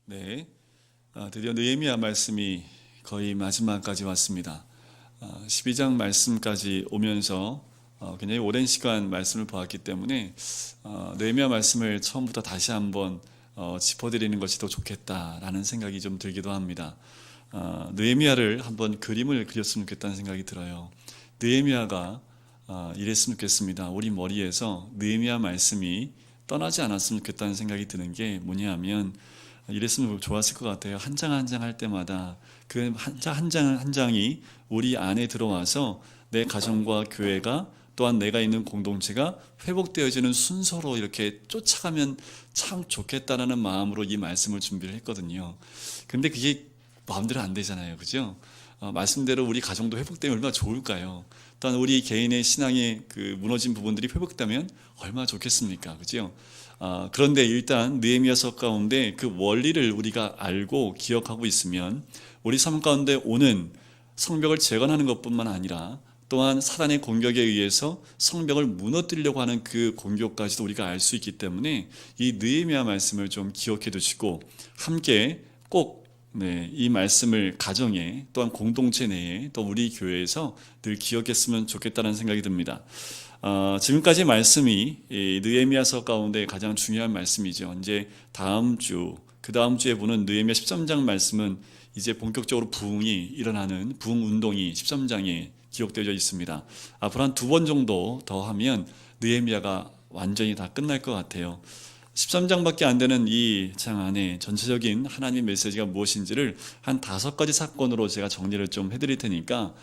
네, 드디어 느헤미야 말씀이 거의 마지막까지 왔습니다. 12장 말씀까지 오면서 굉장히 오랜 시간 말씀을 보았기 때문에 느헤미야 말씀을 처음부터 다시 한번 짚어드리는 것이 더 좋겠다라는 생각이 좀 들기도 합니다. 느헤미야를 한번 그림을 그렸으면 좋겠다는 생각이 들어요. 느헤미야가 이랬으면 좋겠습니다. 우리 머리에서 느헤미야 말씀이 떠나지 않았으면 좋겠다는 생각이 드는 게 뭐냐면, 이랬으면 좋았을 것 같아요. 한 장 한 장 할 때마다 그 한 장 한 장이 우리 안에 들어와서 내 가정과 교회가, 또한 내가 있는 공동체가 회복되어지는 순서로 이렇게 쫓아가면 참 좋겠다라는 마음으로 이 말씀을 준비를 했거든요. 근데 그게 마음대로 안 되잖아요. 그죠? 말씀대로 우리 가정도 회복되면 얼마나 좋을까요? 또한 우리 개인의 신앙의 그 무너진 부분들이 회복되면 얼마나 좋겠습니까? 그죠? 그런데 일단 느헤미야서 가운데 그 원리를 우리가 알고 기억하고 있으면 우리 삶 가운데 오는 성벽을 재건하는 것뿐만 아니라 또한 사단의 공격에 의해서 성벽을 무너뜨리려고 하는 그 공격까지도 우리가 알 수 있기 때문에 이 느헤미야 말씀을 좀 기억해 두시고 함께 꼭 이 말씀을 가정에, 또한 공동체 내에, 또 우리 교회에서 늘 기억했으면 좋겠다는 생각이 듭니다. 지금까지 말씀이 느헤미야서 가운데 가장 중요한 말씀이죠. 이제 그 다음 주에 보는 느헤미야 13장 말씀은 이제 본격적으로 부흥이 일어나는 부흥 운동이 13장에 기록되어 있습니다. 앞으로 한 2번 정도 더 하면 느헤미야가 완전히 다 끝날 것 같아요. 13장밖에 안 되는 이 장 안에 전체적인 하나님의 메시지가 무엇인지를 한 5가지 사건으로 제가 정리를 좀 해드릴 테니까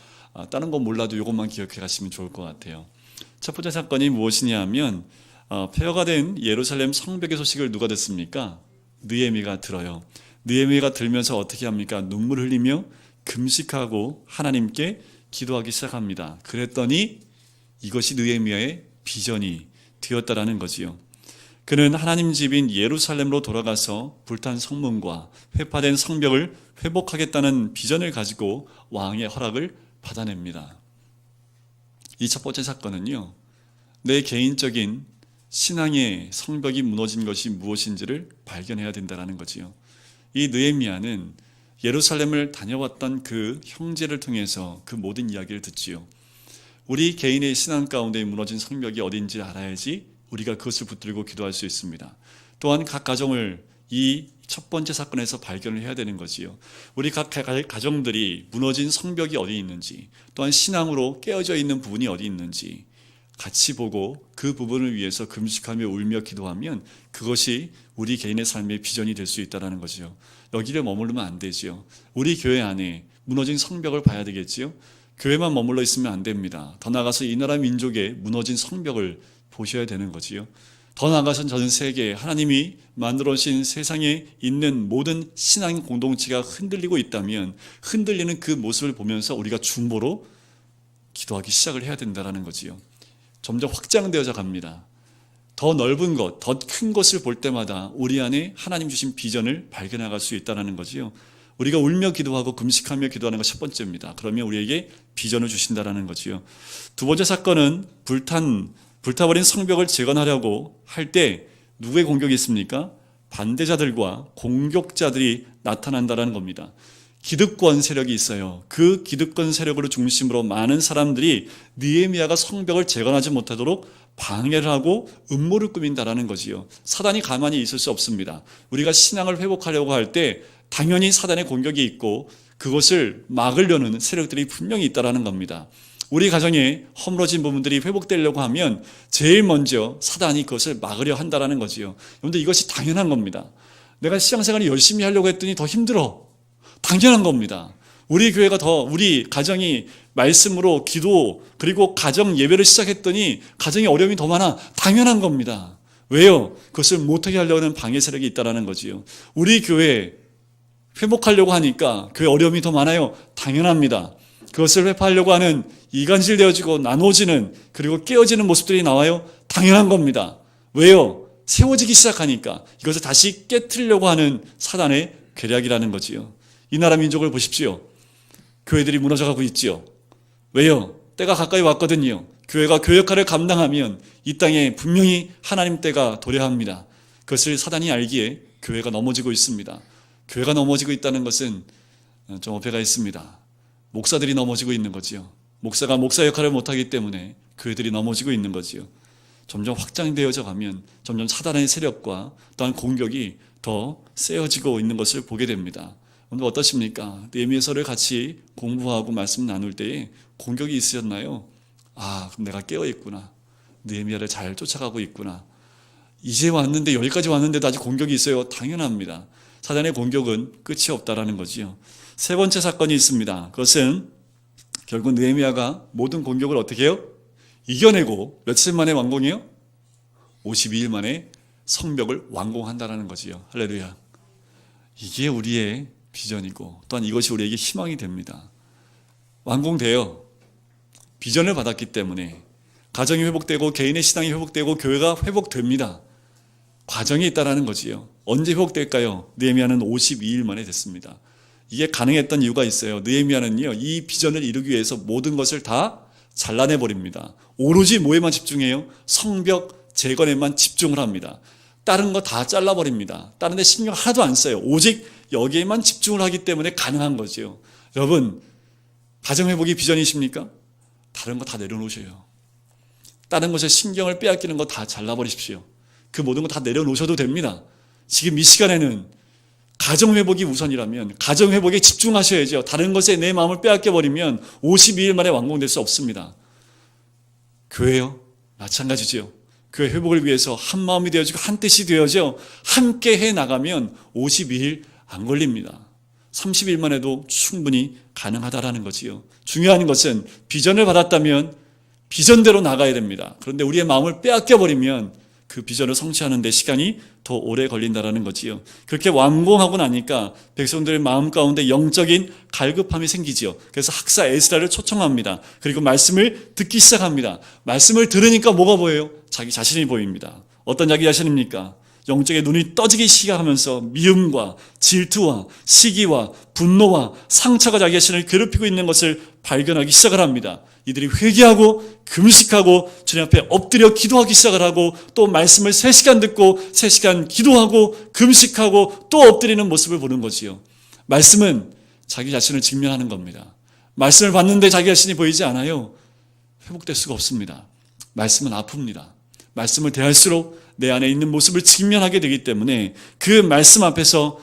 다른 건 몰라도 이것만 기억해 가시면 좋을 것 같아요. 첫 번째 사건이 무엇이냐 하면 폐허가 된 예루살렘 성벽의 소식을 누가 듣습니까? 느헤미야가 들어요. 느헤미야가 들면서 어떻게 합니까? 눈물 흘리며 금식하고 하나님께 기도하기 시작합니다. 그랬더니 이것이 느헤미야의 비전이 되었다라는 거지요. 그는 하나님 집인 예루살렘으로 돌아가서 불탄 성문과 회파된 성벽을 회복하겠다는 비전을 가지고 왕의 허락을 받아냅니다. 이 첫 번째 사건은요, 내 개인적인 신앙의 성벽이 무너진 것이 무엇인지를 발견해야 된다는 거지요. 이 느헤미야는 예루살렘을 다녀왔던 그 형제를 통해서 그 모든 이야기를 듣지요. 우리 개인의 신앙 가운데 무너진 성벽이 어딘지 알아야지 우리가 그것을 붙들고 기도할 수 있습니다. 또한 각 가정을 이 첫 번째 사건에서 발견을 해야 되는 거지요. 우리 각 가정들이 무너진 성벽이 어디 있는지, 또한 신앙으로 깨어져 있는 부분이 어디 있는지 같이 보고 그 부분을 위해서 금식하며 울며 기도하면 그것이 우리 개인의 삶의 비전이 될 수 있다는 거죠. 여기를 머무르면 안 되지요. 우리 교회 안에 무너진 성벽을 봐야 되겠지요. 교회만 머물러 있으면 안 됩니다. 더 나아가서 이 나라 민족의 무너진 성벽을 보셔야 되는 거지요. 더 나아가서는 전 세계 하나님이 만들어 주신 세상에 있는 모든 신앙 공동체가 흔들리고 있다면 흔들리는 그 모습을 보면서 우리가 중보로 기도하기 시작을 해야 된다는 거지요. 점점 확장되어져 갑니다. 더 넓은 것, 더 큰 것을 볼 때마다 우리 안에 하나님 주신 비전을 발견할 수 있다는 거지요. 우리가 울며 기도하고 금식하며 기도하는 것 첫 번째입니다. 그러면 우리에게 비전을 주신다는 거지요. 두 번째 사건은 불타버린 성벽을 재건하려고 할 때 누구의 공격이 있습니까? 반대자들과 공격자들이 나타난다는 겁니다. 기득권 세력이 있어요. 그 기득권 세력으로 중심으로 많은 사람들이 느헤미야가 성벽을 재건하지 못하도록 방해를 하고 음모를 꾸민다라는 거지요. 사단이 가만히 있을 수 없습니다. 우리가 신앙을 회복하려고 할 때 당연히 사단의 공격이 있고 그것을 막으려는 세력들이 분명히 있다라는 겁니다. 우리 가정에 허물어진 부분들이 회복되려고 하면 제일 먼저 사단이 그것을 막으려 한다는 거지요. 그런데 이것이 당연한 겁니다. 내가 신앙생활을 열심히 하려고 했더니 더 힘들어. 당연한 겁니다. 우리 교회가 우리 가정이 말씀으로 기도 그리고 가정 예배를 시작했더니 가정에 어려움이 더 많아. 당연한 겁니다. 왜요? 그것을 못하게 하려고 하는 방해 세력이 있다는 거지요. 우리 교회 회복하려고 하니까 교회 어려움이 더 많아요. 당연합니다. 그것을 회파하려고 하는 이간질되어지고 나눠지는 그리고 깨어지는 모습들이 나와요. 당연한 겁니다. 왜요? 세워지기 시작하니까 이것을 다시 깨트리려고 하는 사단의 계략이라는 거지요. 이 나라 민족을 보십시오. 교회들이 무너져가고 있지요. 왜요? 때가 가까이 왔거든요. 교회가 교회 역할을 감당하면 이 땅에 분명히 하나님 때가 도래합니다. 그것을 사단이 알기에 교회가 넘어지고 있습니다. 교회가 넘어지고 있다는 것은 좀 어폐가 있습니다. 목사들이 넘어지고 있는 거지요. 목사가 목사 역할을 못하기 때문에 교회들이 넘어지고 있는 거지요. 점점 확장되어져 가면 점점 사단의 세력과 또한 공격이 더 세어지고 있는 것을 보게 됩니다. 오늘 어떠십니까? 느헤미야서를 같이 공부하고 말씀 나눌 때에 공격이 있으셨나요? 그럼 내가 깨어있구나. 느헤미야를 잘 쫓아가고 있구나. 이제 왔는데, 여기까지 왔는데도 아직 공격이 있어요. 당연합니다. 사단의 공격은 끝이 없다라는 거지요. 세 번째 사건이 있습니다. 그것은 결국 느헤미야가 모든 공격을 어떻게 해요? 이겨내고 며칠 만에 완공해요? 52일 만에 성벽을 완공한다라는 거지요. 할렐루야. 이게 우리의 비전이고 또한 이것이 우리에게 희망이 됩니다. 완공돼요. 비전을 받았기 때문에 가정이 회복되고 개인의 신앙이 회복되고 교회가 회복됩니다. 과정이 있다라는 거지요. 언제 회복될까요? 느헤미야는 52일 만에 됐습니다. 이게 가능했던 이유가 있어요. 느헤미야는요, 이 비전을 이루기 위해서 모든 것을 다 잘라내버립니다. 오로지 뭐에만 집중해요? 성벽 재건에만 집중을 합니다. 다른 거 다 잘라버립니다. 다른 데 신경 하나도 안 써요. 오직 여기에만 집중을 하기 때문에 가능한 거죠. 여러분, 가정회복이 비전이십니까? 다른 거 다 내려놓으셔요. 다른 것에 신경을 빼앗기는 거 다 잘라버리십시오. 그 모든 거 다 내려놓으셔도 됩니다. 지금 이 시간에는 가정회복이 우선이라면 가정회복에 집중하셔야죠. 다른 것에 내 마음을 빼앗겨버리면 52일 만에 완공될 수 없습니다. 교회요? 마찬가지죠. 교회 회복을 위해서 한 마음이 되어지고 한 뜻이 되어져 함께 해나가면 52일 안 걸립니다. 30일만 해도 충분히 가능하다라는 거지요. 중요한 것은 비전을 받았다면 비전대로 나가야 됩니다. 그런데 우리의 마음을 빼앗겨버리면 그 비전을 성취하는 데 시간이 더 오래 걸린다라는 거지요. 그렇게 완공하고 나니까 백성들의 마음 가운데 영적인 갈급함이 생기지요. 그래서 학사 에스라를 초청합니다. 그리고 말씀을 듣기 시작합니다. 말씀을 들으니까 뭐가 보여요? 자기 자신이 보입니다. 어떤 자기 자신입니까? 영적의 눈이 떠지기 시작하면서 미움과 질투와 시기와 분노와 상처가 자기 자신을 괴롭히고 있는 것을 발견하기 시작을 합니다. 이들이 회개하고 금식하고 주님 앞에 엎드려 기도하기 시작을 하고 또 말씀을 3시간 듣고 3시간 기도하고 금식하고 또 엎드리는 모습을 보는 거지요. 말씀은 자기 자신을 직면하는 겁니다. 말씀을 받는데 자기 자신이 보이지 않아요. 회복될 수가 없습니다. 말씀은 아픕니다. 말씀을 대할수록 내 안에 있는 모습을 직면하게 되기 때문에 그 말씀 앞에서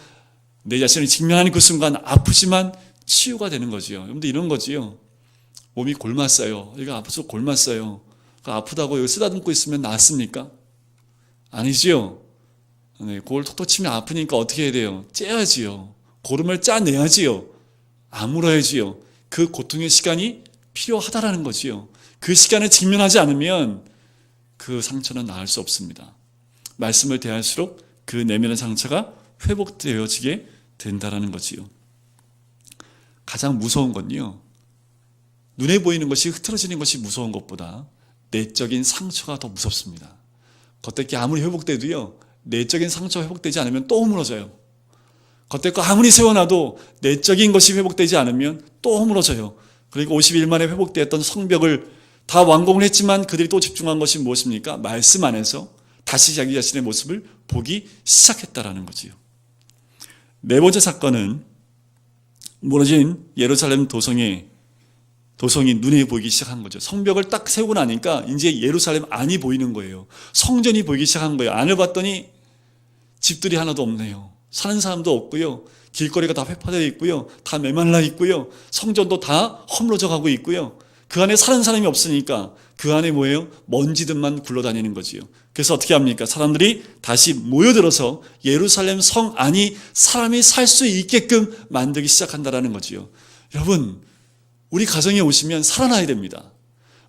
내 자신을 직면하는 그 순간 아프지만 치유가 되는 거지요. 여러분들 이런 거지요. 몸이 골맞어요. 이거 아파서 골맞어요. 아프다고 여기 쓰다듬고 있으면 낫습니까? 아니지요. 네, 골 톡톡 치면 아프니까 어떻게 해야 돼요? 째야지요. 고름을 짜내야지요. 아물어야지요. 그 고통의 시간이 필요하다라는 거지요. 그 시간을 직면하지 않으면 그 상처는 나을 수 없습니다. 말씀을 대할수록 그 내면의 상처가 회복되어지게 된다라는 거지요. 가장 무서운 건요, 눈에 보이는 것이 흐트러지는 것이 무서운 것보다 내적인 상처가 더 무섭습니다. 겉에 게 아무리 회복돼도요, 내적인 상처가 회복되지 않으면 또 허물어져요. 겉에 거 아무리 세워놔도 내적인 것이 회복되지 않으면 또 허물어져요. 그리고 50일 만에 회복되었던 성벽을 다 완공을 했지만 그들이 또 집중한 것이 무엇입니까? 말씀 안에서 다시 자기 자신의 모습을 보기 시작했다라는 거지요. 네 번째 사건은 무너진 예루살렘 도성이 눈에 보이기 시작한 거죠. 성벽을 딱 세우고 나니까 이제 예루살렘 안이 보이는 거예요. 성전이 보이기 시작한 거예요. 안을 봤더니 집들이 하나도 없네요. 사는 사람도 없고요. 길거리가 다 회파되어 있고요. 다 메말라 있고요. 성전도 다 허물어져 가고 있고요. 그 안에 사는 사람이 없으니까 그 안에 뭐예요? 먼지들만 굴러다니는 거지요. 그래서 어떻게 합니까? 사람들이 다시 모여들어서 예루살렘 성 안이 사람이 살 수 있게끔 만들기 시작한다라는 거지요. 여러분, 우리 가정에 오시면 살아나야 됩니다.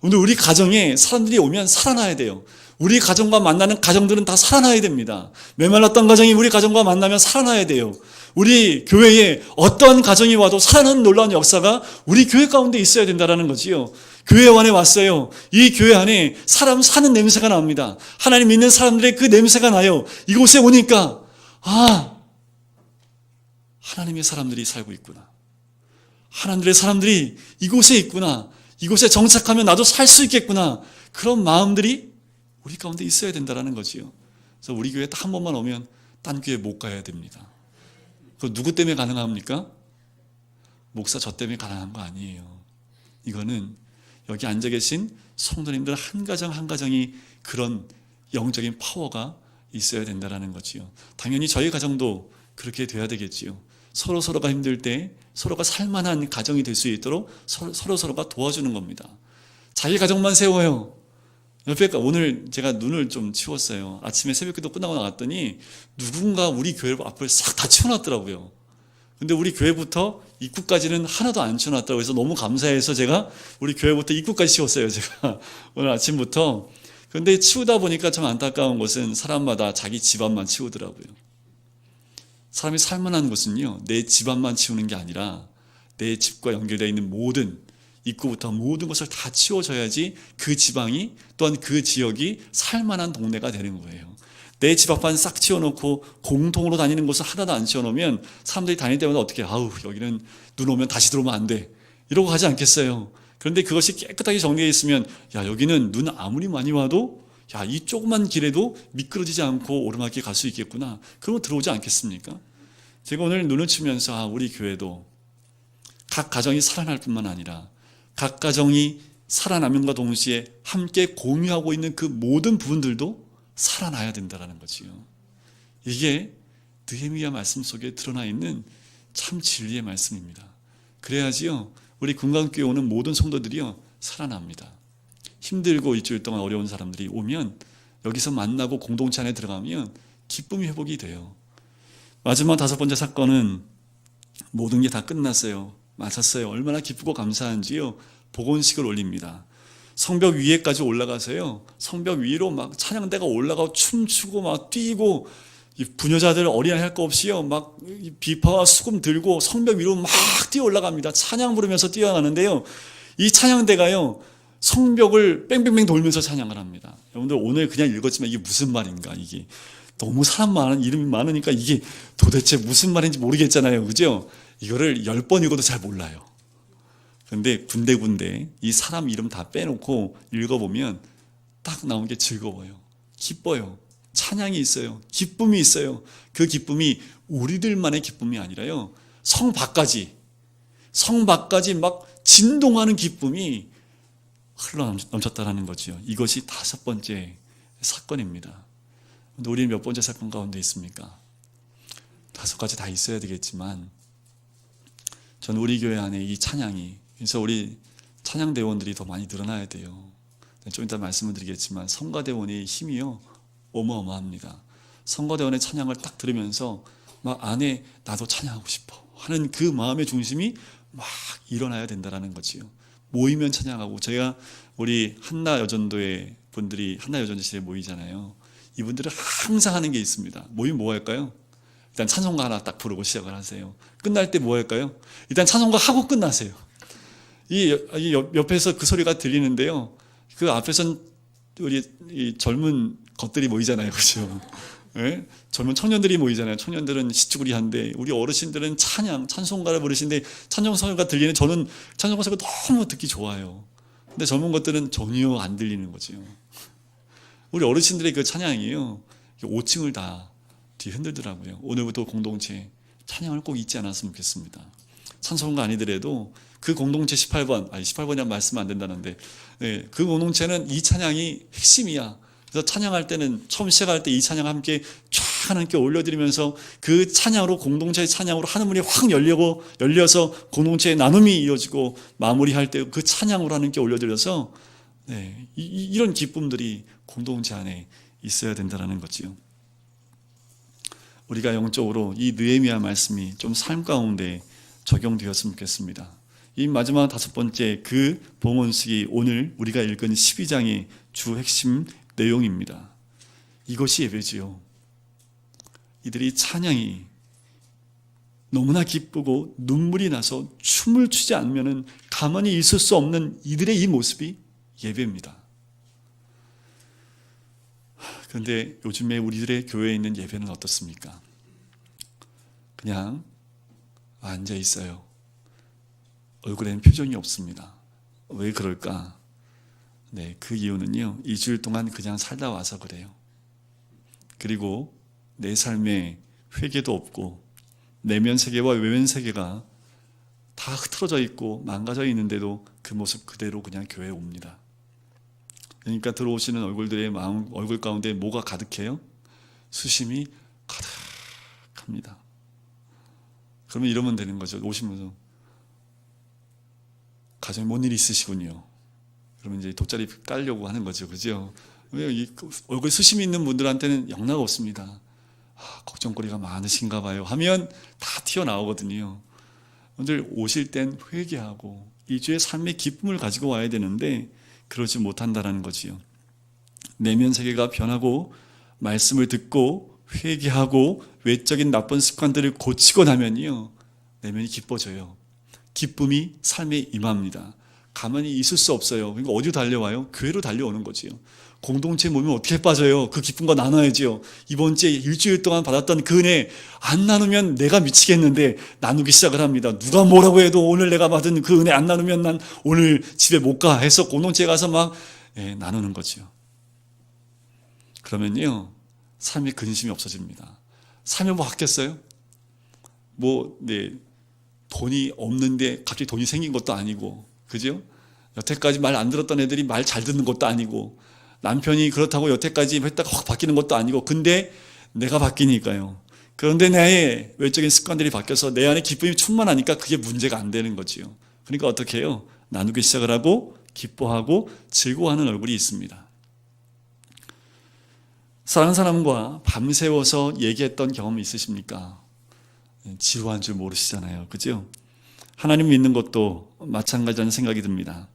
오늘 우리 가정에 사람들이 오면 살아나야 돼요. 우리 가정과 만나는 가정들은 다 살아나야 됩니다. 메말랐던 가정이 우리 가정과 만나면 살아나야 돼요. 우리 교회에 어떠한 가정이 와도 살아나는 놀라운 역사가 우리 교회 가운데 있어야 된다는 거지요. 교회 안에 왔어요. 이 교회 안에 사람 사는 냄새가 납니다. 하나님 믿는 사람들의 그 냄새가 나요. 이곳에 오니까 하나님의 사람들이 살고 있구나. 하나님의 사람들이 이곳에 있구나. 이곳에 정착하면 나도 살 수 있겠구나. 그런 마음들이 우리 가운데 있어야 된다는 거지요. 그래서 우리 교회에 딱 한 번만 오면 딴 교회 못 가야 됩니다. 그 누구 때문에 가능합니까? 목사 저 때문에 가능한 거 아니에요. 이거는 여기 앉아 계신 성도님들 한 가정 한 가정이 그런 영적인 파워가 있어야 된다는 거지요. 당연히 저희 가정도 그렇게 돼야 되겠지요. 서로가 힘들 때 서로가 살만한 가정이 될 수 있도록 서로가 도와주는 겁니다. 자기 가정만 세워요. 옆에 오늘 제가 눈을 좀 치웠어요. 아침에 새벽기도 끝나고 나갔더니 누군가 우리 교회 앞을 싹 다 치워놨더라고요. 근데 우리 교회부터 입구까지는 하나도 안 치워놨더라고요. 그래서 너무 감사해서 제가 우리 교회부터 입구까지 치웠어요. 제가 오늘 아침부터. 근데 치우다 보니까 참 안타까운 것은 사람마다 자기 집안만 치우더라고요. 사람이 살만한 것은요, 내 집안만 치우는 게 아니라 내 집과 연결되어 있는 모든 입구부터 모든 것을 다 치워줘야지 그 지방이 또한 그 지역이 살만한 동네가 되는 거예요. 내 집 앞만 싹 치워놓고 공통으로 다니는 곳을 하나도 안 치워놓으면 사람들이 다닐 때마다 어떻게 아우 여기는 눈 오면 다시 들어오면 안 돼 이러고 가지 않겠어요. 그런데 그것이 깨끗하게 정리되어 있으면 야 여기는 눈 아무리 많이 와도 야 이 조그만 길에도 미끄러지지 않고 오르막길 갈 수 있겠구나. 그러면 들어오지 않겠습니까? 제가 오늘 눈을 치면서 아 우리 교회도 각 가정이 살아날 뿐만 아니라 각 가정이 살아남음과 동시에 함께 공유하고 있는 그 모든 부분들도 살아나야 된다는 거지요. 이게 느헤미야 말씀 속에 드러나 있는 참 진리의 말씀입니다. 그래야지요 우리 금강교회 오는 모든 성도들이요 살아납니다. 힘들고 일주일 동안 어려운 사람들이 오면 여기서 만나고 공동체 안에 들어가면 기쁨이 회복이 돼요. 마지막 5번째 사건은 모든 게 다 끝났어요. 마쳤어요. 얼마나 기쁘고 감사한지요. 복원식을 올립니다. 성벽 위에까지 올라가서요. 성벽 위로 막 찬양대가 올라가고 춤추고 막 뛰고 부녀자들 어린아이 할 거 없이요. 막 비파와 수금 들고 성벽 위로 막 뛰어 올라갑니다. 찬양 부르면서 뛰어가는데요. 이 찬양대가요. 성벽을 뺑뺑뺑 돌면서 찬양을 합니다. 여러분들 오늘 그냥 읽었지만 이게 무슨 말인가 이게 너무 사람 많은 이름이 많으니까 이게 도대체 무슨 말인지 모르겠잖아요. 그죠? 이거를 10번 읽어도 잘 몰라요. 근데 군데군데 이 사람 이름 다 빼놓고 읽어보면 딱 나온 게 즐거워요. 기뻐요. 찬양이 있어요. 기쁨이 있어요. 그 기쁨이 우리들만의 기쁨이 아니라요. 성 밖까지 막 진동하는 기쁨이 흘러 넘쳤다라는 거죠. 이것이 5번째 사건입니다. 근데 우리는 몇 번째 사건 가운데 있습니까? 5가지 다 있어야 되겠지만 전 우리 교회 안에 이 찬양이 그래서 우리 찬양대원들이 더 많이 늘어나야 돼요. 좀 이따 말씀을 드리겠지만 성가대원의 힘이요 어마어마합니다. 성가대원의 찬양을 딱 들으면서 막 안에 나도 찬양하고 싶어 하는 그 마음의 중심이 막 일어나야 된다는 거지요. 모이면 찬양하고 저희가 우리 한나여전도의 분들이 한나여전도실에 모이잖아요. 이분들은 항상 하는 게 있습니다. 모이면 뭐 할까요? 일단 찬송가 하나 딱 부르고 시작을 하세요. 끝날 때 뭐 할까요? 일단 찬송가 하고 끝나세요. 이 옆에서 그 소리가 들리는데요. 그 앞에선 우리 이 젊은 것들이 모이잖아요. 그렇죠? 네? 젊은 청년들이 모이잖아요. 청년들은 시쭈구리한데 우리 어르신들은 찬송가를 부르시는데 찬송가가 들리는 저는 찬송가가 너무 듣기 좋아요. 근데 젊은 것들은 전혀 안 들리는 거죠. 우리 어르신들의 그 찬양이요. 5층을 다 뒤흔들더라고요. 오늘부터 공동체 찬양을 꼭 잊지 않았으면 좋겠습니다. 찬송가 아니더라도 그 공동체 18번이란 말씀은 안 된다는데 네, 그 공동체는 이 찬양이 핵심이야. 그래서 찬양할 때는 처음 시작할 때 이 찬양 함께 쫙 하나님께 올려드리면서 그 찬양으로 공동체의 찬양으로 하늘문이 확 열려서 공동체의 나눔이 이어지고 마무리할 때 그 찬양으로 하나님께 올려드려서 네, 이런 기쁨들이 공동체 안에 있어야 된다는 거지요. 우리가 영적으로 이 느헤미야 말씀이 좀 삶 가운데 적용되었으면 좋겠습니다. 이 마지막 5번째 그 봉헌식이 오늘 우리가 읽은 12장의 주 핵심 내용입니다. 이것이 예배지요. 이들이 찬양이 너무나 기쁘고 눈물이 나서 춤을 추지 않으면 가만히 있을 수 없는 이들의 이 모습이 예배입니다. 그런데 요즘에 우리들의 교회에 있는 예배는 어떻습니까? 그냥 앉아 있어요. 얼굴에는 표정이 없습니다. 왜 그럴까? 네, 그 이유는요. 2주일 동안 그냥 살다 와서 그래요. 그리고 내 삶에 회개도 없고 내면 세계와 외면 세계가 다 흐트러져 있고 망가져 있는데도 그 모습 그대로 그냥 교회에 옵니다. 그러니까 들어오시는 얼굴들의 얼굴 가운데 뭐가 가득해요? 수심이 가득합니다. 그러면 이러면 되는 거죠. 오시면서 가정에 뭔 일이 있으시군요. 그러면 이제 돗자리 깔려고 하는 거죠. 그죠? 얼굴 수심이 있는 분들한테는 영락 없습니다. 걱정거리가 많으신가 봐요 하면 다 튀어나오거든요. 오늘 오실 땐 회개하고 이주의 삶의 기쁨을 가지고 와야 되는데 그러지 못한다는 거지요. 내면 세계가 변하고 말씀을 듣고 회개하고 외적인 나쁜 습관들을 고치고 나면요, 내면이 기뻐져요. 기쁨이 삶에 임합니다. 가만히 있을 수 없어요. 그러니까 어디로 달려와요? 교회로 달려오는 거지요. 공동체에 모이면 어떻게 빠져요? 그 기쁨 거 나눠야지요. 이번 주에 일주일 동안 받았던 그 은혜 안 나누면 내가 미치겠는데 나누기 시작을 합니다. 누가 뭐라고 해도 오늘 내가 받은 그 은혜 안 나누면 난 오늘 집에 못 가 해서 공동체에 가서 막 나누는 거지요. 그러면요, 삶의 근심이 없어집니다. 삶이 뭐 바뀌었어요? 돈이 없는데 갑자기 돈이 생긴 것도 아니고, 그죠? 여태까지 말 안 들었던 애들이 말 잘 듣는 것도 아니고, 남편이 그렇다고 여태까지 했다가 확 바뀌는 것도 아니고, 근데 내가 바뀌니까요. 그런데 내 외적인 습관들이 바뀌어서 내 안에 기쁨이 충만하니까 그게 문제가 안 되는 거지요. 그러니까 어떻게 해요? 나누기 시작을 하고 기뻐하고 즐거워하는 얼굴이 있습니다. 사랑하는 사람과 밤새워서 얘기했던 경험이 있으십니까? 지루한 줄 모르시잖아요. 그죠? 하나님 믿는 것도 마찬가지라는 생각이 듭니다.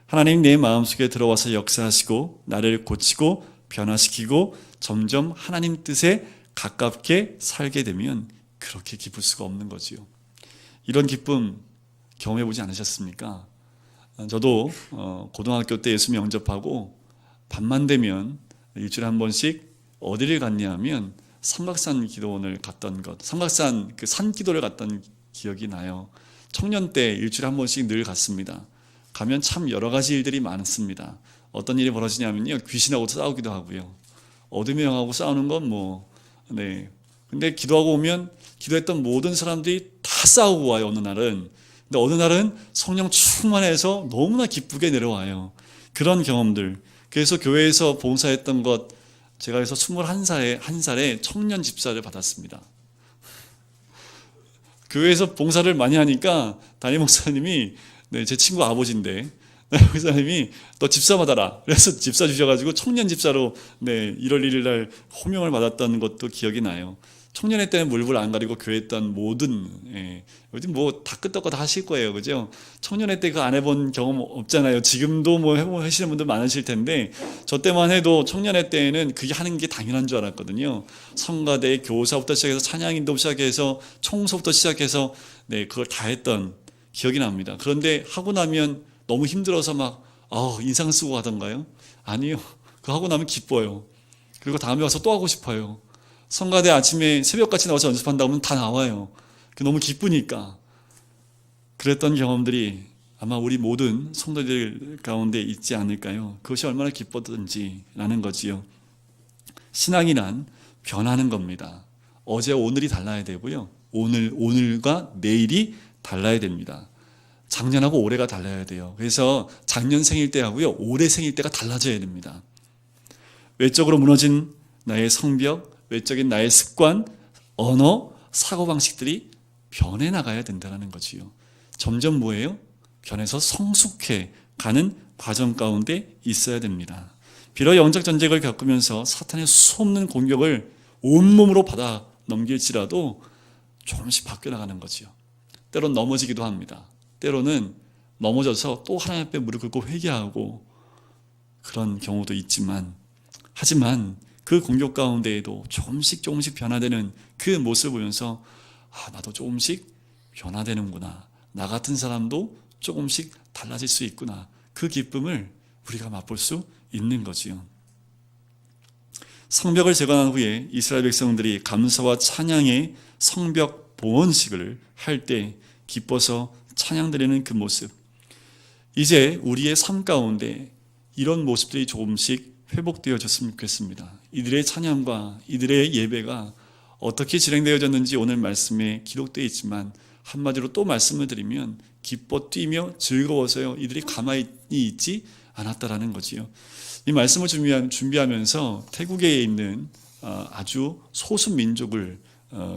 하나님 내 마음속에 들어와서 역사하시고 나를 고치고 변화시키고 점점 하나님 뜻에 가깝게 살게 되면 그렇게 기쁠 수가 없는 거지요. 이런 기쁨 경험해 보지 않으셨습니까? 저도 고등학교 때 예수 영접하고 밤만 되면 일주일에 한 번씩 어디를 갔냐 하면 삼각산 기도원을 갔던 것, 삼각산 그 산기도를 갔던 기억이 나요. 청년 때 일주일에 한 번씩 늘 갔습니다. 가면 참 여러 가지 일들이 많습니다. 어떤 일이 벌어지냐면요, 귀신하고 싸우기도 하고요. 어둠의 영하고 싸우는 건 근데 기도하고 오면 기도했던 모든 사람들이 다 싸우고 와요, 어느 날은. 근데 어느 날은 성령 충만해서 너무나 기쁘게 내려와요. 그런 경험들. 그래서 교회에서 봉사했던 것, 제가 그래서 21살에 청년 집사를 받았습니다. 교회에서 봉사를 많이 하니까 담임 목사님이, 제 친구 아버지인데, 목사님이 너 집사 받아라. 그래서 집사 주셔가지고 청년 집사로 1월 1일 날 호명을 받았던 것도 기억이 나요. 청년회 때는 물불 안 가리고 교회 했던 모든, 요즘 다 끄떡거 다 하실 거예요. 그죠? 청년회 때 그 안 해본 경험 없잖아요. 지금도 하시는 분들 많으실 텐데, 저 때만 해도 청년회 때에는 그게 하는 게 당연한 줄 알았거든요. 성가대, 교사부터 시작해서 찬양인도 시작해서 청소부터 시작해서, 그걸 다 했던 기억이 납니다. 그런데 하고 나면 너무 힘들어서 인상 쓰고 하던가요? 아니요. 그거 하고 나면 기뻐요. 그리고 다음에 와서 또 하고 싶어요. 성가대 아침에 새벽같이 나와서 연습한다고 하면 다 나와요. 너무 기쁘니까. 그랬던 경험들이 아마 우리 모든 성도들 가운데 있지 않을까요? 그것이 얼마나 기뻤던지라는 거지요. 신앙이란 변하는 겁니다. 어제와 오늘이 달라야 되고요. 오늘과 내일이 달라야 됩니다. 작년하고 올해가 달라야 돼요. 그래서 작년 생일 때하고요, 올해 생일 때가 달라져야 됩니다. 외적으로 무너진 나의 성벽, 외적인 나의 습관, 언어, 사고방식들이 변해 나가야 된다는 거지요. 점점 뭐예요? 변해서 성숙해 가는 과정 가운데 있어야 됩니다. 비록 영적 전쟁을 겪으면서 사탄의 수없는 공격을 온몸으로 받아 넘길지라도 조금씩 바뀌어 나가는 거지요. 때로는 넘어지기도 합니다. 때로는 넘어져서 또 하나님 앞에 무릎 꿇고 회개하고 그런 경우도 있지만, 하지만 그 공격 가운데에도 조금씩 변화되는 그 모습을 보면서 나도 조금씩 변화되는구나. 나 같은 사람도 조금씩 달라질 수 있구나. 그 기쁨을 우리가 맛볼 수 있는 거지요. 성벽을 재건한 후에 이스라엘 백성들이 감사와 찬양의 성벽 봉헌식을 할 때 기뻐서 찬양드리는 그 모습, 이제 우리의 삶 가운데 이런 모습들이 조금씩 회복되어졌으면 좋겠습니다. 이들의 찬양과 이들의 예배가 어떻게 진행되어졌는지 오늘 말씀에 기록되어 있지만 한마디로 또 말씀을 드리면 기뻐 뛰며 즐거워서요 이들이 가만히 있지 않았다라는 거지요. 이 말씀을 준비하면서 태국에 있는 아주 소수 민족을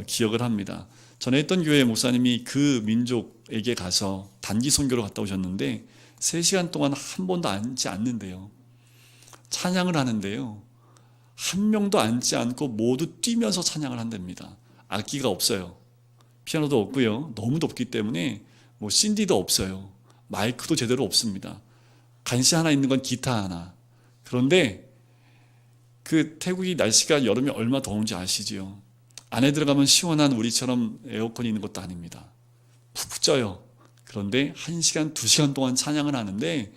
기억을 합니다. 전에 있던 교회 목사님이 그 민족에게 가서 단기 선교로 갔다 오셨는데 3시간 동안 한 번도 앉지 않는데요. 찬양을 하는데요. 한 명도 앉지 않고 모두 뛰면서 찬양을 한답니다. 악기가 없어요. 피아노도 없고요. 너무 덥기 때문에 뭐 신디도 없어요. 마이크도 제대로 없습니다. 간시 하나 있는 건 기타 하나. 그런데 그 태국이 날씨가 여름에 얼마나 더운지 아시지요? 안에 들어가면 시원한 우리처럼 에어컨이 있는 것도 아닙니다. 푹 쪄요. 그런데 1시간, 2시간 동안 찬양을 하는데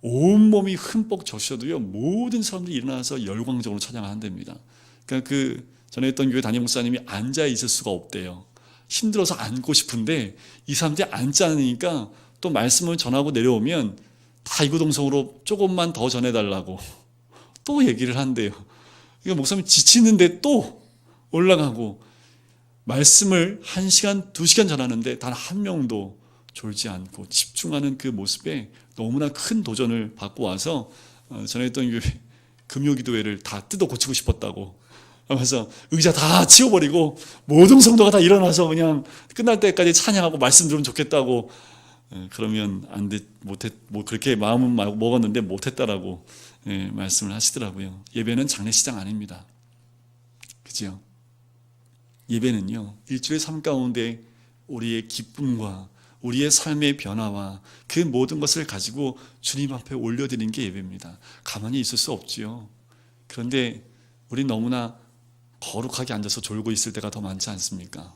온몸이 흠뻑 젖어도요 모든 사람들이 일어나서 열광적으로 찬양을 한답니다. 그러니까 그 전에 있던 교회 담임 목사님이 앉아 있을 수가 없대요. 힘들어서 앉고 싶은데 이 사람들이 앉지 않으니까 또 말씀을 전하고 내려오면 다 이구동성으로 조금만 더 전해달라고 또 얘기를 한대요. 그러니까 목사님이 지치는데 또 올라가고 말씀을 1시간, 2시간 전하는데 단 한 명도 졸지 않고 집중하는 그 모습에 너무나 큰 도전을 받고 와서 전에 있던 교회 금요기도회를 다 뜯어 고치고 싶었다고 하면서 의자 다 치워버리고 모든 성도가 다 일어나서 그냥 끝날 때까지 찬양하고 말씀 들으면 좋겠다고 그러면 안 돼, 뭐 그렇게 마음은 먹었는데 못했다라고 말씀을 하시더라고요. 예배는 장례식장 아닙니다. 그죠? 예배는요 일주의 삶 가운데 우리의 기쁨과 우리의 삶의 변화와 그 모든 것을 가지고 주님 앞에 올려드리는 게 예배입니다. 가만히 있을 수 없지요. 그런데 우리 너무나 거룩하게 앉아서 졸고 있을 때가 더 많지 않습니까?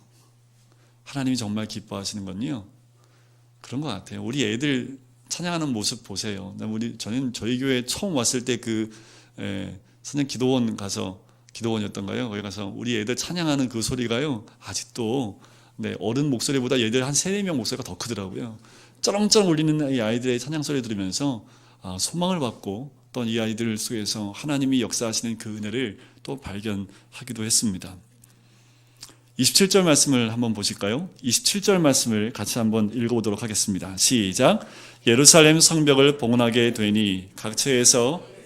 하나님이 정말 기뻐하시는 건요 그런 것 같아요. 우리 애들 찬양하는 모습 보세요. 저는 저희 교회 처음 왔을 때 그 선생 기도원이었던가요? 거기 가서 우리 애들 찬양하는 그 소리가요 아직도 어른 목소리보다 얘들 한 3-4명 목소리가 더 크더라고요. 쩌렁쩌렁 울리는 이 아이들의 찬양 소리 들으면서 소망을 받고 또 이 아이들 속에서 하나님이 역사하시는 그 은혜를 또 발견하기도 했습니다. 27절 말씀을 한번 보실까요? 27절 말씀을 같이 한번 읽어보도록 하겠습니다. 시작. 예루살렘 성벽을 봉헌하게 되니 각처에서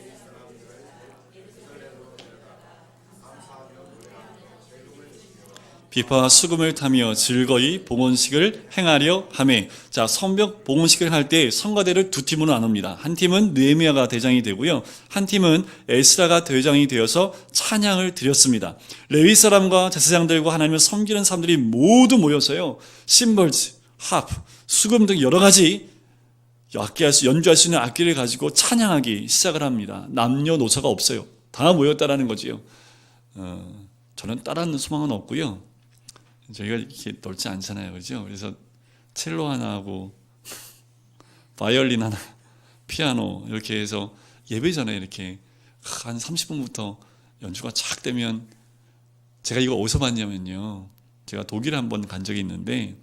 비파와 수금을 타며 즐거이 봉헌식을 행하려 하매. 자, 성벽 봉헌식을 할 때 성가대를 2팀으로 나눕니다. 한 팀은 느헤미야가 대장이 되고요, 한 팀은 에스라가 대장이 되어서 찬양을 드렸습니다. 레위 사람과 제사장들과 하나님을 섬기는 사람들이 모두 모여서요 심벌즈, 하프, 수금 등 여러 가지 연주할 수 있는 악기를 가지고 찬양하기 시작을 합니다. 남녀노소가 없어요. 다 모였다라는 거지요. 저는 다른 소망은 없고요. 저희가 이렇게 넓지 않잖아요. 그죠? 그래서 첼로 하나 하고 바이올린 하나, 피아노 이렇게 해서 예배 전에 이렇게 한 30분부터 연주가 쫙 되면, 제가 이거 어디서 봤냐면요, 제가 독일에 한번 간 적이 있는데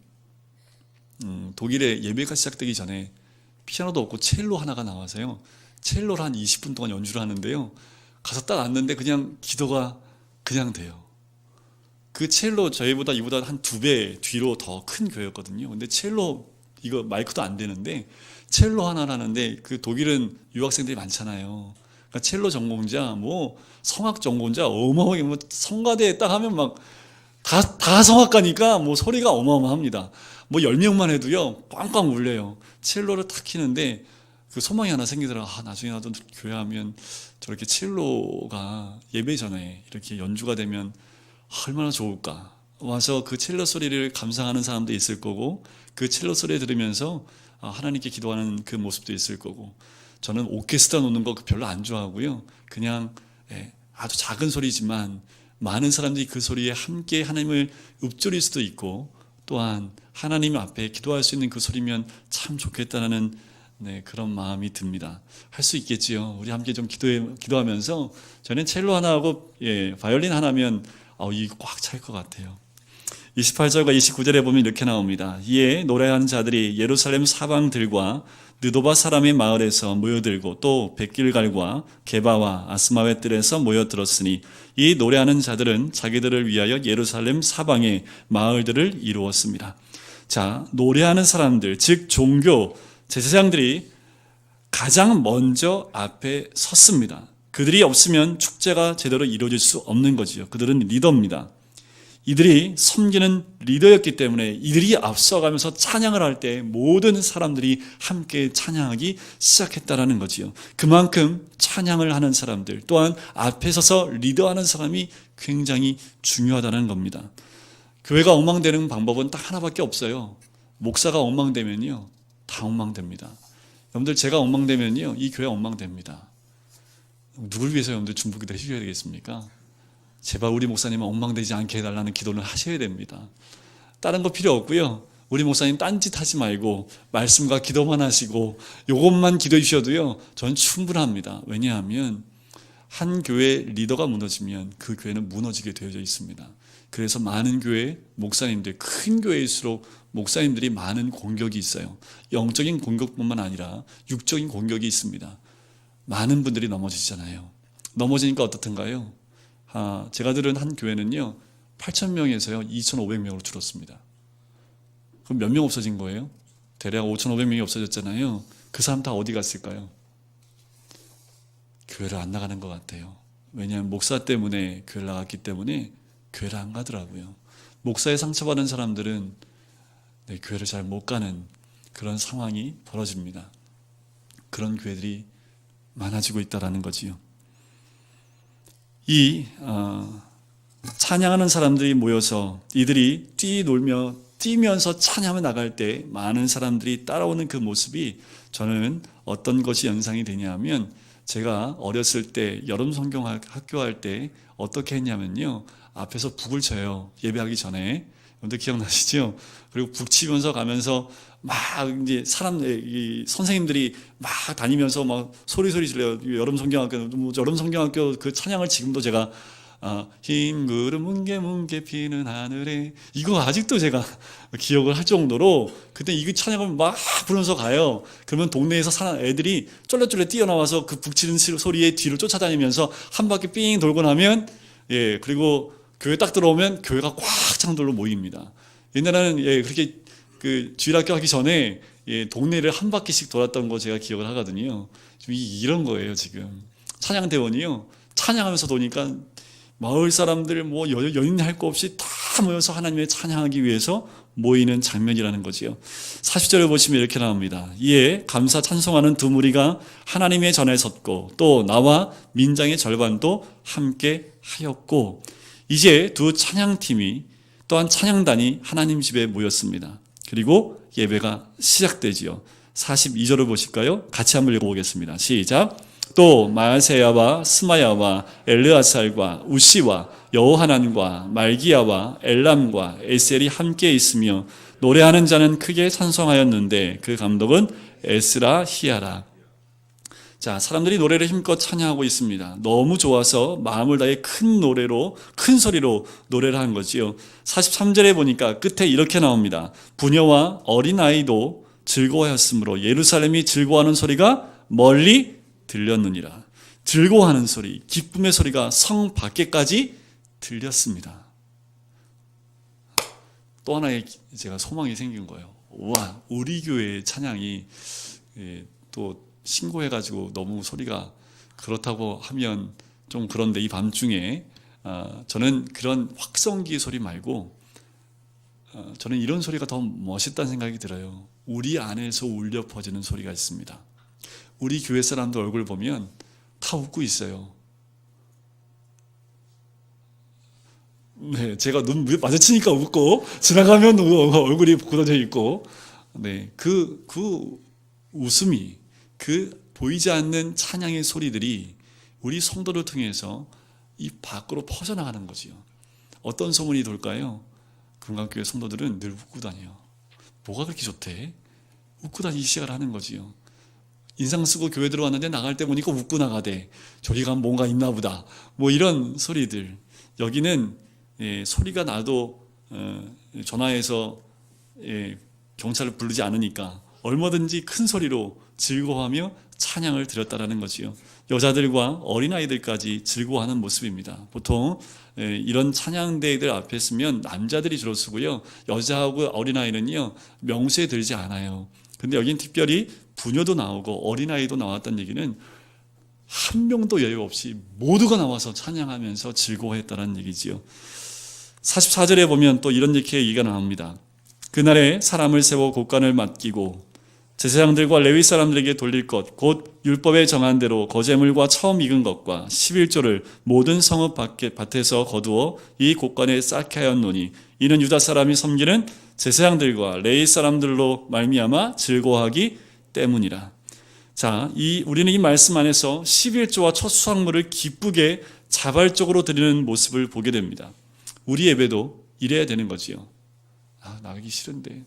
독일에 예배가 시작되기 전에 피아노도 없고 첼로 하나가 나와서요 첼로를 한 20분 동안 연주를 하는데요, 가서 딱 앉는데 그냥 기도가 그냥 돼요. 그 첼로 저희보다 이보다 한 2배 뒤로 더 큰 교회였거든요. 근데 첼로 이거 마이크도 안 되는데 첼로 하나라는데, 그 독일은 유학생들이 많잖아요. 그러니까 첼로 전공자, 뭐 성악 전공자 어마어마하게, 뭐 성가대에 딱 하면 막 다 성악가니까 뭐 소리가 어마어마합니다. 뭐 10명만 해도요 꽝꽝 울려요. 첼로를 탁 키는데 그 소망이 하나 생기더라고요. 나중에 나도 교회 하면 저렇게 첼로가 예배 전에 이렇게 연주가 되면 얼마나 좋을까. 와서 그 첼로 소리를 감상하는 사람도 있을 거고, 그 첼로 소리 들으면서 하나님께 기도하는 그 모습도 있을 거고. 저는 오케스트라 놓는 거 별로 안 좋아하고요, 그냥 아주 작은 소리지만 많은 사람들이 그 소리에 함께 하나님을 읊조릴 수도 있고, 또한 하나님 앞에 기도할 수 있는 그 소리면 참 좋겠다는 그런 마음이 듭니다. 할 수 있겠지요. 우리 함께 좀 기도하면서, 저는 첼로 하나 하고 바이올린 하나면 이거 꽉 찰 것 같아요. 28절과 29절에 보면 이렇게 나옵니다. 이에 노래하는 자들이 예루살렘 사방들과 느도바 사람의 마을에서 모여들고 또 백길갈과 게바와 아스마웨 뜰에서 모여들었으니 이 노래하는 자들은 자기들을 위하여 예루살렘 사방의 마을들을 이루었습니다. 자, 노래하는 사람들, 즉 종교 제사장들이 가장 먼저 앞에 섰습니다. 그들이 없으면 축제가 제대로 이루어질 수 없는 거지요. 그들은 리더입니다. 이들이 섬기는 리더였기 때문에 이들이 앞서가면서 찬양을 할 때 모든 사람들이 함께 찬양하기 시작했다라는 거지요. 그만큼 찬양을 하는 사람들 또한 앞에 서서 리더하는 사람이 굉장히 중요하다는 겁니다. 교회가 엉망되는 방법은 딱 하나밖에 없어요. 목사가 엉망되면요 다 엉망됩니다. 여러분들 제가 엉망되면요 이 교회 엉망됩니다. 누굴 위해서 여러분들 중보기도 해주셔야 되겠습니까? 제발 우리 목사님은 엉망되지 않게 해달라는 기도를 하셔야 됩니다. 다른 거 필요 없고요. 우리 목사님 딴짓 하지 말고 말씀과 기도만 하시고 이것만 기도해 주셔도요 저는 충분합니다. 왜냐하면 한 교회 리더가 무너지면 그 교회는 무너지게 되어져 있습니다. 그래서 많은 교회 목사님들, 큰 교회일수록 목사님들이 많은 공격이 있어요. 영적인 공격뿐만 아니라 육적인 공격이 있습니다. 많은 분들이 넘어지잖아요. 넘어지니까 어떻든가요? 제가 들은 한 교회는요 8,000명에서요 2,500명으로 줄었습니다. 그럼 몇 명 없어진 거예요? 대략 5,500명이 없어졌잖아요. 그 사람 다 어디 갔을까요? 교회를 안 나가는 것 같아요. 왜냐하면 목사 때문에 교회를 나갔기 때문에 교회를 안 가더라고요. 목사에 상처받은 사람들은 교회를 잘 못 가는 그런 상황이 벌어집니다. 그런 교회들이 많아지고 있다는 거지요. 이 찬양하는 사람들이 모여서 이들이 뛰면서 찬양을 나갈 때 많은 사람들이 따라오는 그 모습이 저는 어떤 것이 연상이 되냐면 제가 어렸을 때 여름 성경 학교 할 때 어떻게 했냐면요 앞에서 북을 쳐요. 예배하기 전에. 여러분들 기억나시죠? 그리고 북 치면서 가면서 막 이제 선생님들이 막 다니면서 막 소리 질러요. 여름 성경학교 그 찬양을 지금도 제가 흰 구름 뭉게 피는 하늘에 이거 아직도 제가 기억을 할 정도로 그때 이 찬양을 막 부르면서 가요. 그러면 동네에서 사는 애들이 쫄래쫄래 뛰어나와서 그 북치는 소리에 뒤를 쫓아다니면서 한 바퀴 삥 돌고 나면 그리고 교회 딱 들어오면 교회가 꽉 찬들로 모입니다. 옛날에는 그렇게 그 주일학교 하기 전에 동네를 한 바퀴씩 돌았던 거 제가 기억을 하거든요. 지금 이런 거예요 지금 찬양대원이요. 찬양하면서 도니까 마을 사람들 뭐 연인할 거 없이 다 모여서 하나님의 찬양하기 위해서 모이는 장면이라는 거지요. 40절에 보시면 이렇게 나옵니다. 이에 감사 찬송하는 두 무리가 하나님의 전에 섰고 또 나와 민장의 절반도 함께 하였고 이제 두 찬양팀이 또한 찬양단이 하나님 집에 모였습니다. 그리고 예배가 시작되지요. 42절을 보실까요? 같이 한번 읽어보겠습니다. 시작. 또 마아세야와 스마야와 엘르아살과 우시와 여호하난과 말기야와 엘람과 에셀이 함께 있으며 노래하는 자는 크게 찬송하였는데 그 감독은 에스라 히야라. 자, 사람들이 노래를 힘껏 찬양하고 있습니다. 너무 좋아서 마음을 다해 큰 소리로 노래를 한 거지요. 43절에 보니까 끝에 이렇게 나옵니다. 부녀와 어린아이도 즐거워하였으므로 예루살렘이 즐거워하는 소리가 멀리 들렸느니라. 즐거워하는 소리, 기쁨의 소리가 성 밖에까지 들렸습니다. 또 하나의 제가 소망이 생긴 거예요. 와, 우리 교회의 찬양이 또 신고해가지고 너무 소리가 그렇다고 하면 좀 그런데 이 밤중에 저는 그런 확성기 소리 말고 저는 이런 소리가 더 멋있다는 생각이 들어요. 우리 안에서 울려 퍼지는 소리가 있습니다. 우리 교회 사람들 얼굴 보면 다 웃고 있어요. 네, 제가 눈 마주치니까 웃고 지나가면 얼굴이 굳어져 있고, 네, 그 웃음이 그 보이지 않는 찬양의 소리들이 우리 성도를 통해서 이 밖으로 퍼져나가는 거지요. 어떤 소문이 돌까요? 금강교회 성도들은 늘 웃고 다녀요. 뭐가 그렇게 좋대? 웃고 다니기 시작을 하는 거지요. 인상 쓰고 교회 들어왔는데 나갈 때 보니까 웃고 나가대. 저기 가면 뭔가 있나 보다. 뭐 이런 소리들. 여기는 소리가 나도 전화해서 경찰을 부르지 않으니까 얼마든지 큰 소리로 즐거워하며 찬양을 드렸다라는 거지요. 여자들과 어린아이들까지 즐거워하는 모습입니다. 보통 이런 찬양대회들 앞에 서면 남자들이 주로 서고요, 여자하고 어린아이는요 명수에 들지 않아요. 근데 여긴 특별히 부녀도 나오고 어린아이도 나왔다는 얘기는 한 명도 여유 없이 모두가 나와서 찬양하면서 즐거워했다는 얘기지요. 44절에 보면 또 이런 얘기가 나옵니다. 그날에 사람을 세워 곳간을 맡기고 제사장들과 레위 사람들에게 돌릴 것 곧 율법에 정한 대로 거제물과 처음 익은 것과 11조를 모든 성읍 밭에서 거두어 이 곳간에 쌓게 하였노니 이는 유다 사람이 섬기는 제사장들과 레위 사람들로 말미암아 즐거워하기 때문이라. 자, 우리는 이 말씀 안에서 11조와 첫 수확물을 기쁘게 자발적으로 드리는 모습을 보게 됩니다. 우리 예배도 이래야 되는 거지요. 나가기 싫은데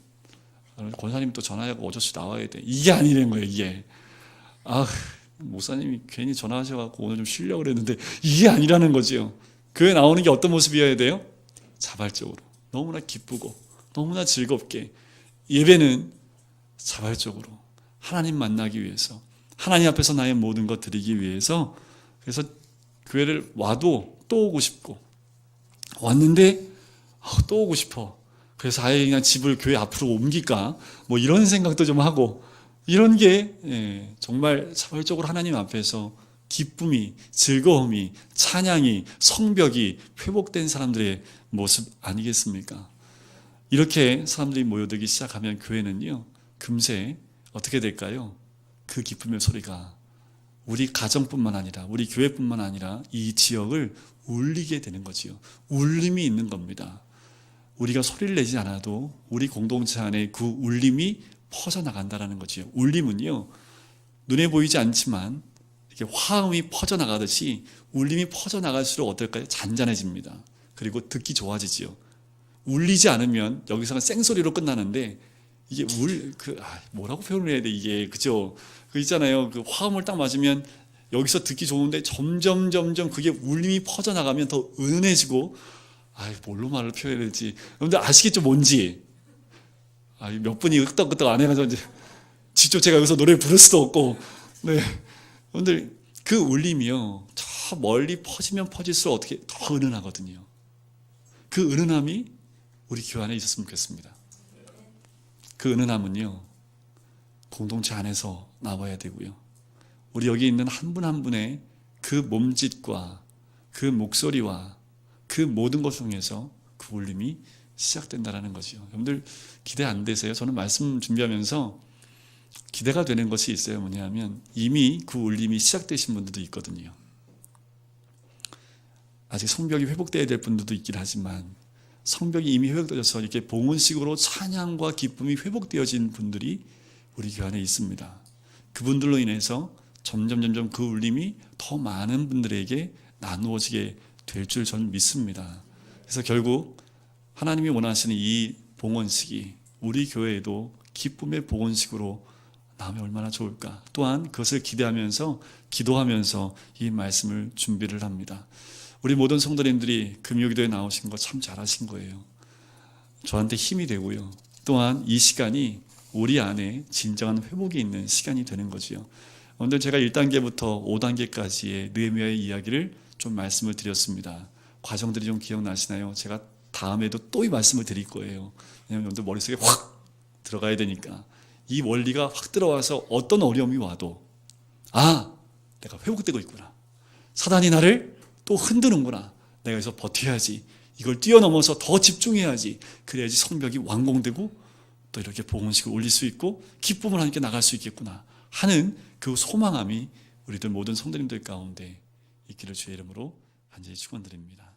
권사님 또 전화하고 어저씨 나와야 돼. 이게 아니라는 거예요. 이게 목사님이 괜히 전화하셔갖고 오늘 좀 쉬려고 그랬는데 이게 아니라는 거지요. 교회 나오는 게 어떤 모습이어야 돼요? 자발적으로, 너무나 기쁘고 너무나 즐겁게. 예배는 자발적으로 하나님 만나기 위해서, 하나님 앞에서 나의 모든 것 드리기 위해서. 그래서 교회를 와도 또 오고 싶고, 왔는데 또 오고 싶어. 그래서 아예 그냥 집을 교회 앞으로 옮길까 뭐 이런 생각도 좀 하고, 이런 게 정말 자발적으로 하나님 앞에서 기쁨이, 즐거움이, 찬양이, 성벽이 회복된 사람들의 모습 아니겠습니까? 이렇게 사람들이 모여들기 시작하면 교회는요 금세 어떻게 될까요? 그 기쁨의 소리가 우리 가정뿐만 아니라 우리 교회뿐만 아니라 이 지역을 울리게 되는 거지요. 울림이 있는 겁니다. 우리가 소리를 내지 않아도 우리 공동체 안에 그 울림이 퍼져나간다는 거지요. 울림은요 눈에 보이지 않지만 이렇게 화음이 퍼져나가듯이 울림이 퍼져나갈수록 어떨까요? 잔잔해집니다. 그리고 듣기 좋아지지요. 울리지 않으면 여기서는 생소리로 끝나는데, 이게 뭐라고 표현을 해야 돼, 이게. 그죠? 그 있잖아요. 그 화음을 딱 맞으면 여기서 듣기 좋은데 점점 그게 울림이 퍼져나가면 더 은은해지고, 뭘로 말을 표현해야 될지. 여러분들 아시겠죠? 뭔지. 몇 분이 끄떡끄떡 안 해가지고 이제 직접 제가 여기서 노래를 부를 수도 없고. 네. 여러분들 그 울림이요 저 멀리 퍼지면 퍼질수록 어떻게 더 은은하거든요. 그 은은함이 우리 교회 안에 있었으면 좋겠습니다. 그 은은함은요 공동체 안에서 나와야 되고요, 우리 여기 있는 한 분 한 분의 그 몸짓과 그 목소리와 그 모든 것을 통해서 그 울림이 시작된다는 거죠. 여러분들 기대 안 되세요? 저는 말씀 준비하면서 기대가 되는 것이 있어요. 뭐냐면 이미 그 울림이 시작되신 분들도 있거든요. 아직 성벽이 회복되어야 될 분들도 있긴 하지만 성벽이 이미 회복되어서 이렇게 봉헌식으로 찬양과 기쁨이 회복되어진 분들이 우리 교회 안에 있습니다. 그분들로 인해서 점점 그 울림이 더 많은 분들에게 나누어지게 될 줄 저는 믿습니다. 그래서 결국 하나님이 원하시는 이 봉헌식이 우리 교회에도 기쁨의 봉헌식으로 나오면 얼마나 좋을까. 또한 그것을 기대하면서 기도하면서 이 말씀을 준비를 합니다. 우리 모든 성도님들이 금요기도에 나오신 거 참 잘하신 거예요. 저한테 힘이 되고요, 또한 이 시간이 우리 안에 진정한 회복이 있는 시간이 되는 거지요. 오늘 제가 1단계부터 5단계까지의 느헤미야의 이야기를 좀 말씀을 드렸습니다. 과정들이 좀 기억나시나요? 제가 다음에도 또 이 말씀을 드릴 거예요. 왜냐하면 여러분들 머릿속에 확 들어가야 되니까. 이 원리가 확 들어와서 어떤 어려움이 와도 내가 회복되고 있구나, 사단이 나를 또 흔드는구나, 내가 여기서 버텨야지, 이걸 뛰어넘어서 더 집중해야지, 그래야지 성벽이 완공되고 또 이렇게 봉헌식을 올릴 수 있고 기쁨을 함께 나갈 수 있겠구나 하는 그 소망함이 우리들 모든 성도님들 가운데 있기를 주의 이름으로 간절히 축원드립니다.